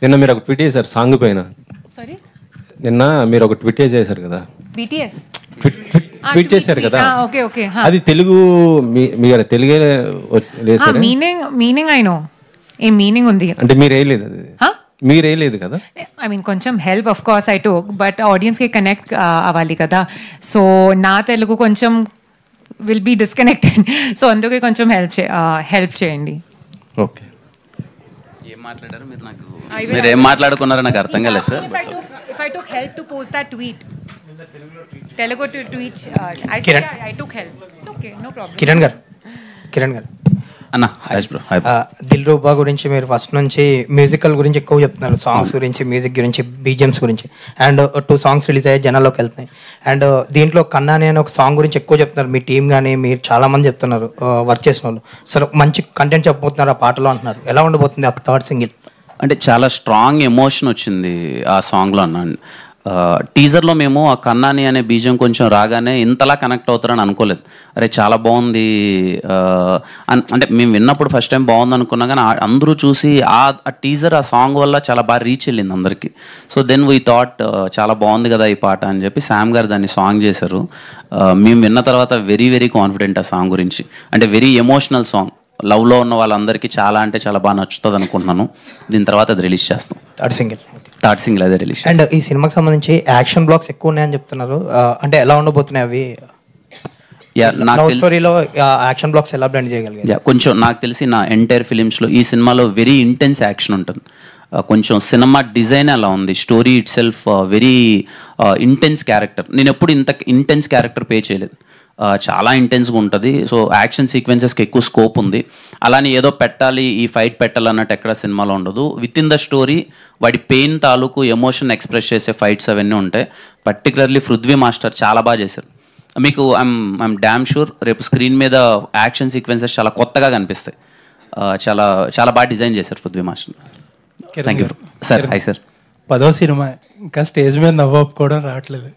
నిన్న మీరు ఒక ట్వీట్ చేశారు సాంగ్ పైన. సారీ, నిన్న మీరు ఒక ట్వీట్ చేశారు కదా, బీటీఎస్ ట్వీట్ చేశారు కదా, ఓకే ఓకే, అది తెలుగు మీరు తెలుగే లేదు meaning I know, a meaning ఉంది అంటే మీరు వేయలేదు, అది మీరు వేయలేదు కదా. ఐ మీన్ కొంచెం help of course I took, but ఆడియన్స్కి కనెక్ట్ అవ్వాలి కదా. సో నా తెలుగు కొంచెం విల్ బీ డిస్కనెక్టెడ్, సో అందుకే కొంచెం హెల్ప్ చేయండి. ఓకే, ఏం మాట్లాడారు మీరు? నాకు మీరు ఏం మాట్లాడుకున్నారో నాకు అర్థం కాలేదు sir. If I took help to post that tweet, Telugu tweet, I took help. Okay, no problem. Kiran గారు అన్న హాయ్ బ్రో. హాయ్. దిల్రూబా గురించి మీరు ఫస్ట్ నుంచి మ్యూజికల్ గురించి ఎక్కువ చెప్తున్నారు, సాంగ్స్ గురించి, మ్యూజిక్ గురించి, బీజిఎమ్స్ గురించి. అండ్ 2 సాంగ్స్ రిలీజ్ అయ్యి జనాల్లోకి వెళ్తున్నాయి. అండ్ దీంట్లో కన్నాని అనే ఒక సాంగ్ గురించి ఎక్కువ చెప్తున్నారు, మీ టీం కానీ మీరు చాలామంది చెప్తున్నారు వర్క్ చేసిన వాళ్ళు. సరే, మంచి కంటెంట్ చెప్పబోతున్నారు ఆ పాటలో అంటున్నారు. ఎలా ఉండబోతుంది ఆ 3rd సింగిల్? అంటే చాలా స్ట్రాంగ్ ఎమోషన్ వచ్చింది ఆ సాంగ్లో అన్న. టీజర్లో మేము ఆ కన్నాని అనే బీజం కొంచెం రాగానే ఇంతలా కనెక్ట్ అవుతారని అనుకోలేదు. అరే చాలా బాగుంది అంటే మేము విన్నప్పుడు ఫస్ట్ టైం బాగుంది అనుకున్నా, కానీ అందరూ చూసి ఆ టీజర్ ఆ సాంగ్ వల్ల చాలా బాగా రీచ్ వెళ్ళింది అందరికీ. సో దెన్ వీ థాట్ చాలా బాగుంది కదా ఈ పాట అని చెప్పి శామ్ గారు దాన్ని సాంగ్ చేశారు. మేము విన్న తర్వాత వెరీ వెరీ కాన్ఫిడెంట్ ఆ సాంగ్ గురించి. అంటే వెరీ ఎమోషనల్ సాంగ్, లవ్లో ఉన్న వాళ్ళందరికీ చాలా అంటే చాలా బాగా నచ్చుతుంది అనుకుంటున్నాను. దీని తర్వాత అది రిలీజ్ చేస్తాం. 3rd సింగిల్ అదే రిలీజ్. అండ్ ఈ సినిమాకి సంబంధించి యాక్షన్ బ్లాక్స్ ఎక్కువ ఉన్నాయని చెప్తున్నారు, అంటే ఎలా ఉండబోతున్నాయి అవి? నాకు స్టోరీలో యాక్షన్ బ్లాక్స్ ఎలా బ్లెండ్ చేయగలిగారు? కొంచెం నాకు తెలిసి నా ఎంటైర్ ఫిలిమ్స్లో ఈ సినిమాలో వెరీ ఇంటెన్స్ యాక్షన్ ఉంటుంది. కొంచెం సినిమా డిజైన్ అలా ఉంది, story it self very intense character. నేను ఎప్పుడు ఇంత ఇంటెన్స్ క్యారెక్టర్ పే చేయలేదు, చాలా ఇంటెన్స్గా ఉంటుంది. సో యాక్షన్ సీక్వెన్సెస్కి ఎక్కువ స్కోప్ ఉంది. అలానే ఏదో పెట్టాలి, ఈ ఫైట్ పెట్టాలి అన్నట్టు ఎక్కడ సినిమాలో ఉండదు. విత్ ఇన్ ద స్టోరీ వాడి పెయిన్ తాలూకు ఎమోషన్ ఎక్స్ప్రెస్ చేసే ఫైట్స్ అవన్నీ ఉంటాయి. పర్టికులర్లీ పృథ్వీ మాస్టర్ చాలా బాగా చేశారు. మీకు ఐఎమ్ డ్యామ్ షూర్ రేపు స్క్రీన్ మీద యాక్షన్ సీక్వెన్సెస్ చాలా కొత్తగా కనిపిస్తాయి. చాలా చాలా బాగా డిజైన్ చేశారు Prithvi master. Thank you sir. Hi sir. 10వ సినిమా ఇంకా స్టేజ్ మీద నవ్వు ఒప్పుకోవడం రావట్లేదు.